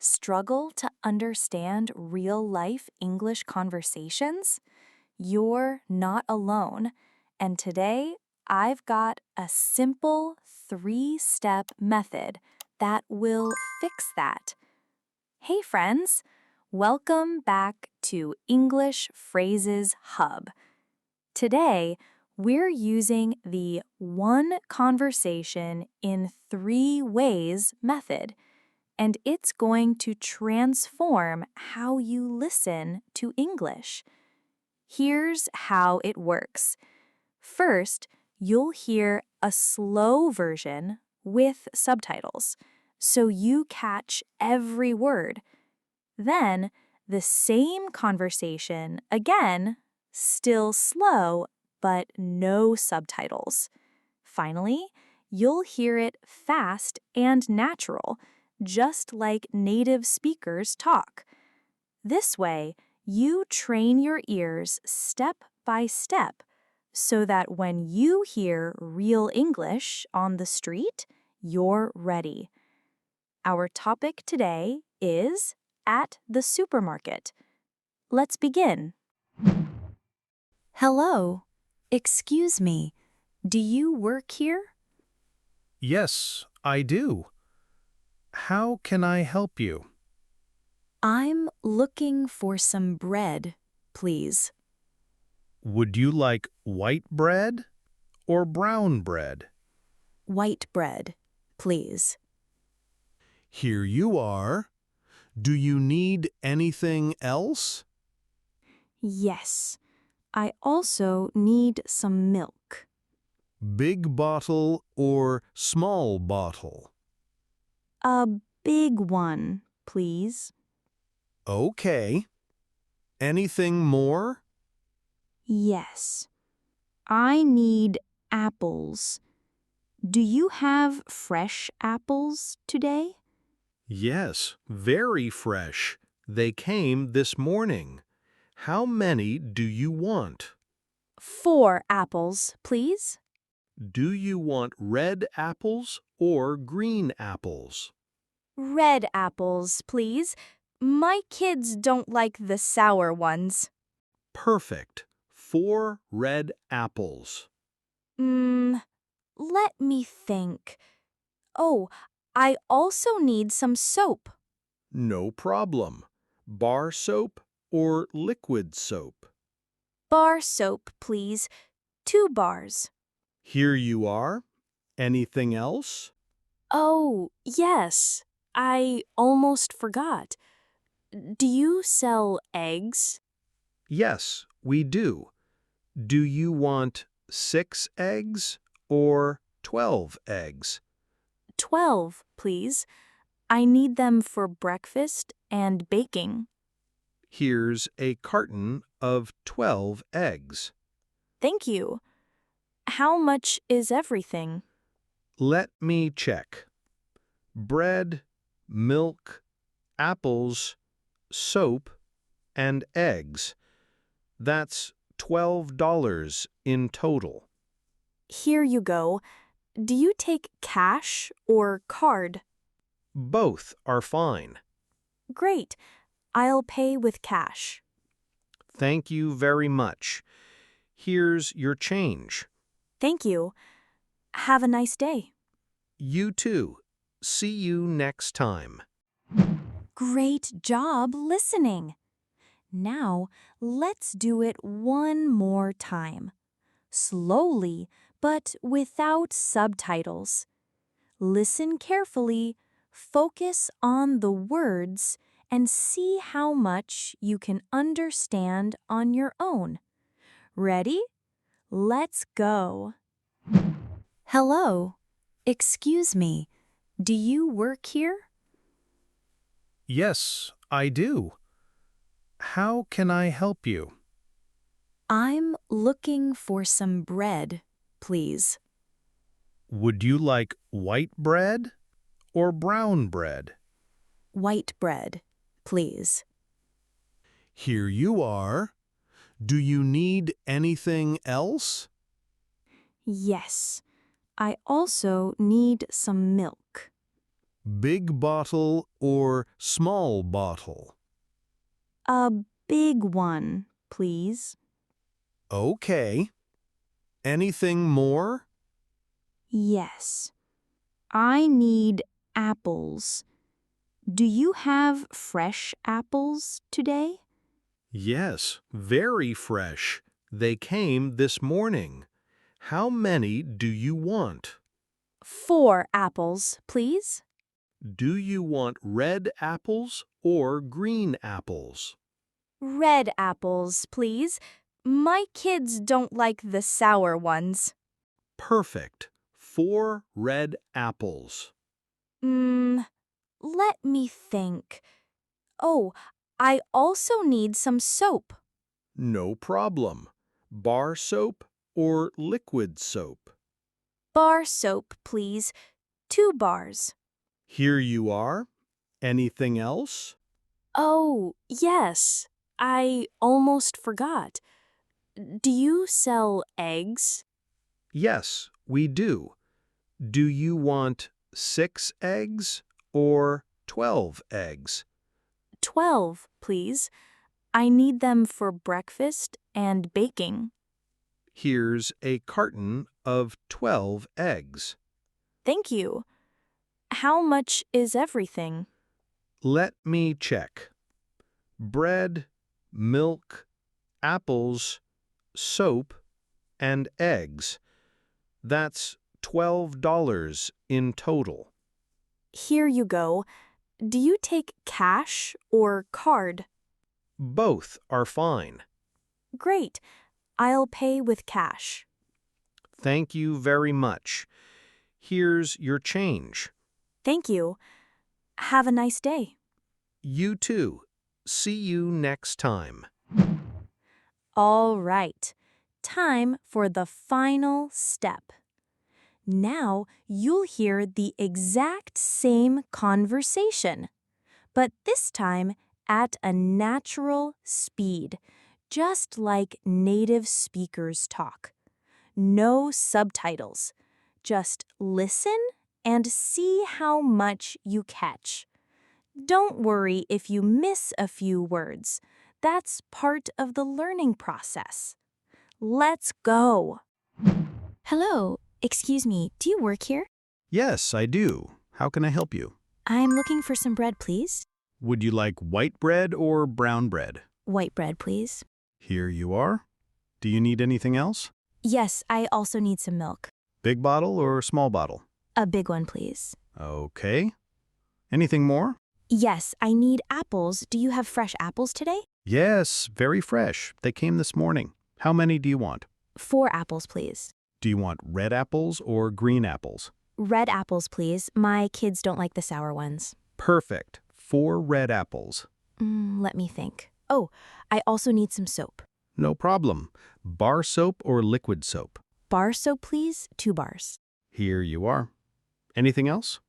Struggle to understand real-life English conversations? You're not alone, and today I've got a simple 3-step method that will fix that. Hey friends, welcome back to English Phrases Hub. Today, we're using the One Conversation in 3 Ways method, and it's going to transform how you listen to English. Here's how it works. First, you'll hear a slow version with subtitles, so you catch every word. Then, the same conversation again, still slow, but no subtitles. Finally, you'll hear it fast and natural, just like native speakers talk. This way, you train your ears step by step so that when you hear real English on the street, you're ready. Our topic today is at the supermarket. Let's begin. Hello. Excuse me. Do you work here? Yes, I do. How can I help you? I'm looking for some bread, please. Would you like white bread or brown bread? White bread, please. Here you are. Do you need anything else? Yes. I also need some milk. Big bottle or small bottle? A big one, please. Okay. Anything more? Yes. I need apples. Do you have fresh apples today? Yes, very fresh. They came this morning. How many do you want? 4 apples, please. Do you want red apples or green apples? Red apples, please. My kids don't like the sour ones. Perfect. 4 red apples. Let me think. Oh, I also need some soap. No problem. Bar soap or liquid soap? Bar soap, please. 2 bars. Here you are. Anything else? Oh, yes. I almost forgot. Do you sell eggs? Yes, we do. Do you want 6 eggs or 12 eggs? 12, please. I need them for breakfast and baking. Here's a carton of 12 eggs. Thank you. How much is everything? Let me check. Bread, milk, apples, soap, and eggs. That's $12 in total. Here you go. Do you take cash or card? Both are fine. Great. I'll pay with cash. Thank you very much. Here's your change. Thank you. Have a nice day. You too. See you next time. Great job listening. Now, let's do it one more time. Slowly, but without subtitles. Listen carefully, focus on the words, and see how much you can understand on your own. Ready? Let's go. Hello. Excuse me. Do you work here? Yes, I do. How can I help you? I'm looking for some bread, please. Would you like white bread or brown bread? White bread, please. Here you are. Do you need anything else? Yes. I also need some milk. Big bottle or small bottle? A big one, please. Okay. Anything more? Yes. I need apples. Do you have fresh apples today? Yes, very fresh. They came this morning. How many do you want? 4 apples, please. Do you want red apples or green apples? Red apples, please. My kids don't like the sour ones. Perfect. 4 red apples. Mmm, let me think. Oh, I also need some soap. No problem. Bar soap or liquid soap? Bar soap, please. 2 bars. Here you are. Anything else? Oh, yes. I almost forgot. Do you sell eggs? Yes, we do. Do you want 6 eggs or 12 eggs? 12, please. I need them for breakfast and baking. Here's a carton of 12 eggs. Thank you. How much is everything? Let me check. Bread, milk, apples, soap, and eggs. That's $12 in total. Here you go. Do you take cash or card? Both are fine. Great. I'll pay with cash. Thank you very much. Here's your change. Thank you. Have a nice day. You too. See you next time. All right. Time for the final step. Now you'll hear the exact same conversation, but this time at a natural speed, just like native speakers talk. No subtitles. Just listen and see how much you catch. Don't worry if you miss a few words. That's part of the learning process. Let's go. Hello, excuse me, do you work here? Yes, I do. How can I help you? I'm looking for some bread, please. Would you like white bread or brown bread? White bread, please. Here you are. Do you need anything else? Yes, I also need some milk. Big bottle or small bottle? A big one, please. Okay. Anything more? Yes, I need apples. Do you have fresh apples today? Yes, very fresh. They came this morning. How many do you want? 4 apples, please. Do you want red apples or green apples? Red apples, please. My kids don't like the sour ones. Perfect. 4 red apples. Let me think. Oh, I also need some soap. No problem. Bar soap or liquid soap? Bar soap, please. 2 bars. Here you are. Anything else?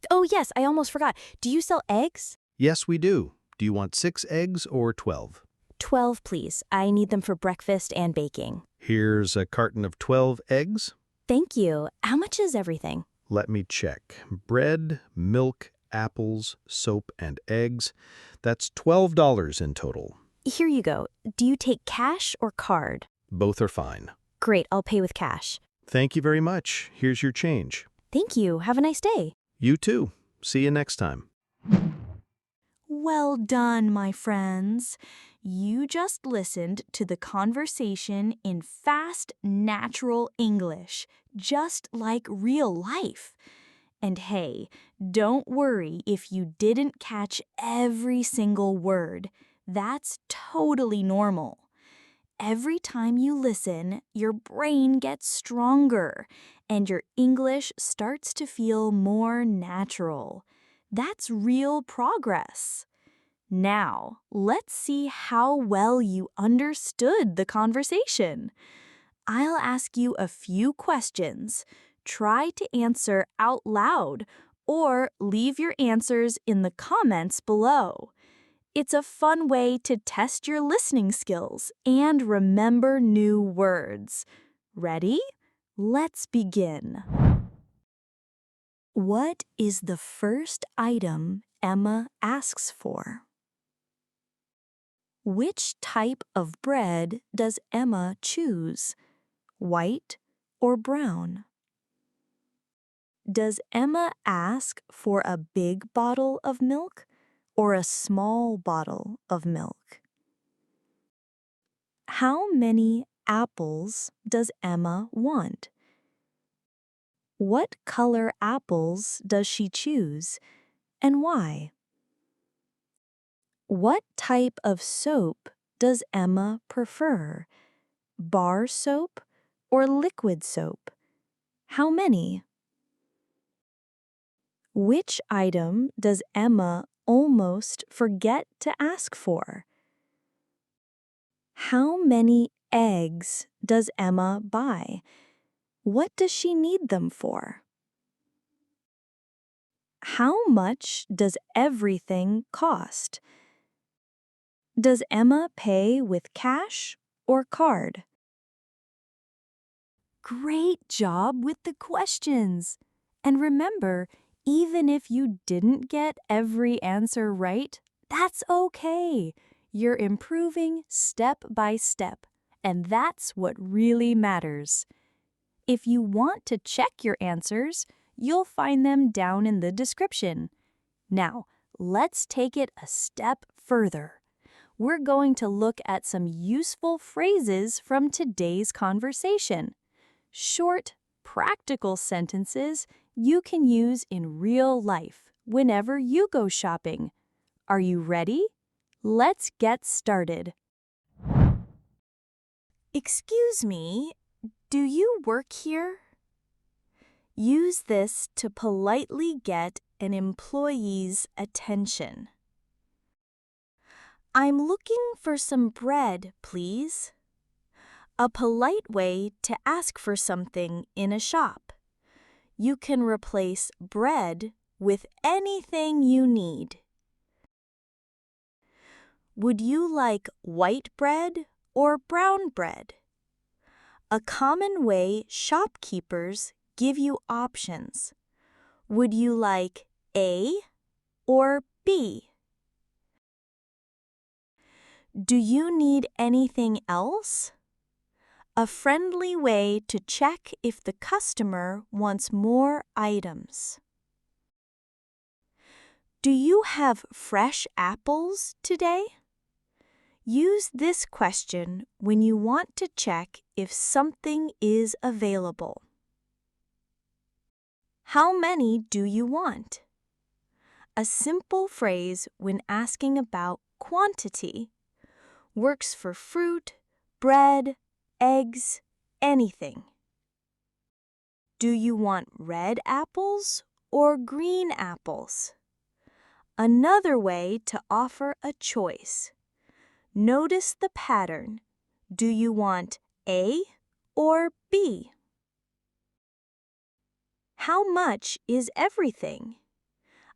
Oh, yes, I almost forgot. Do you sell eggs? Yes, we do. Do you want 6 eggs or 12? 12, please. I need them for breakfast and baking. Here's a carton of 12 eggs. Thank you. How much is everything? Let me check. Bread, milk, apples, soap, and eggs. That's $12 in total. Here you go. Do you take cash or card? Both are fine. Great, I'll pay with cash. Thank you very much. Here's your change. Thank you. Have a nice day. You too. See you next time. Well done, my friends. You just listened to the conversation in fast, natural English, just like real life. And hey, don't worry if you didn't catch every single word. That's totally normal. Every time you listen, your brain gets stronger and your English starts to feel more natural. That's real progress. Now, let's see how well you understood the conversation. I'll ask you a few questions. Try to answer out loud or leave your answers in the comments below. It's a fun way to test your listening skills and remember new words. Ready? Let's begin. What is the first item Emma asks for? Which type of bread does Emma choose? White or brown? Does Emma ask for a big bottle of milk or a small bottle of milk? How many apples does Emma want? What color apples does she choose, and why? What type of soap does Emma prefer? Bar soap or liquid soap? How many? Which item does Emma almost forget to ask for? How many eggs does Emma buy? What does she need them for? How much does everything cost? Does Emma pay with cash or card? Great job with the questions! And remember, even if you didn't get every answer right, that's okay. You're improving step by step, and that's what really matters. If you want to check your answers, you'll find them down in the description. Now, let's take it a step further. We're going to look at some useful phrases from today's conversation. Short, practical sentences you can use in real life whenever you go shopping. Are you ready? Let's get started. Excuse me, do you work here? Use this to politely get an employee's attention. I'm looking for some bread, please. A polite way to ask for something in a shop. You can replace bread with anything you need. Would you like white bread or brown bread? A common way shopkeepers give you options. Would you like A or B? Do you need anything else? A friendly way to check if the customer wants more items. Do you have fresh apples today? Use this question when you want to check if something is available. How many do you want? A simple phrase when asking about quantity works for fruit, bread, eggs, anything. Do you want red apples or green apples? Another way to offer a choice. Notice the pattern. Do you want A or B? How much is everything?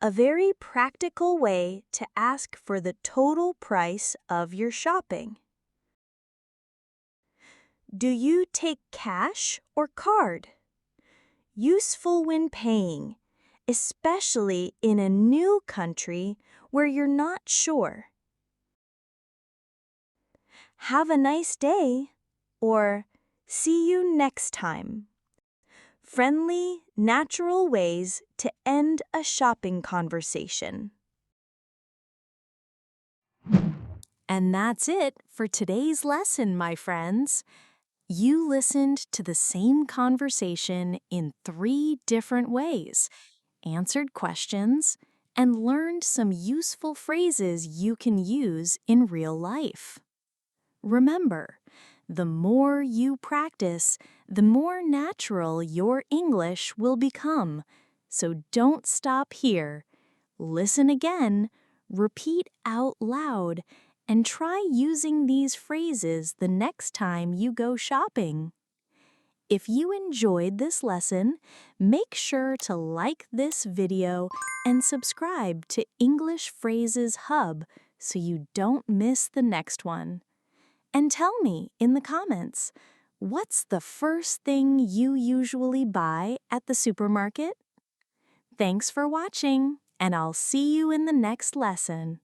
A very practical way to ask for the total price of your shopping. Do you take cash or card? Useful when paying, especially in a new country where you're not sure. Have a nice day, or see you next time. Friendly, natural ways to end a shopping conversation. And that's it for today's lesson, my friends. You listened to the same conversation in 3 different ways, answered questions, and learned some useful phrases you can use in real life. Remember, the more you practice, the more natural your English will become. So don't stop here. Listen again, repeat out loud, and try using these phrases the next time you go shopping. If you enjoyed this lesson, make sure to like this video and subscribe to English Phrases Hub so you don't miss the next one. And tell me in the comments, what's the first thing you usually buy at the supermarket? Thanks for watching, and I'll see you in the next lesson.